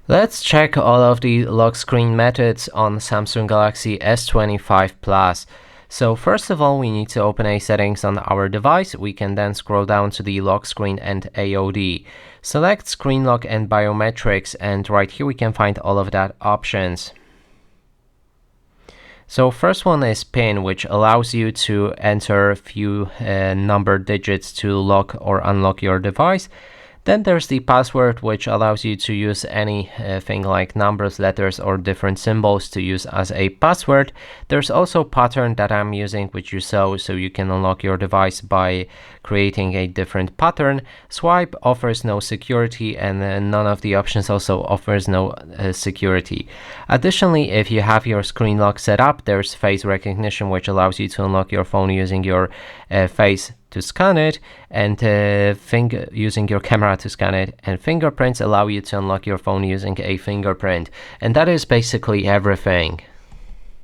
Let's check all of the lock screen methods on Samsung Galaxy S25 Plus. So first of all, we need to open a settings on our device. We can then scroll down to the lock screen and AOD. Select screen lock and biometrics, and right here we can find all of that options. So first one is PIN, which allows you to enter a few number digits to lock or unlock your device. Then there's the password, which allows you to use anything like numbers, letters, or different symbols to use as a password. There's also pattern that I'm using, which you saw, so you can unlock your device by creating a different pattern. Swipe offers no security, and none of the options also offers no security. Additionally, if you have your screen lock set up, there's face recognition, which allows you to unlock your phone using your face to scan it, and using your camera to scan it, and fingerprints allow you to unlock your phone using a fingerprint. And that is basically everything.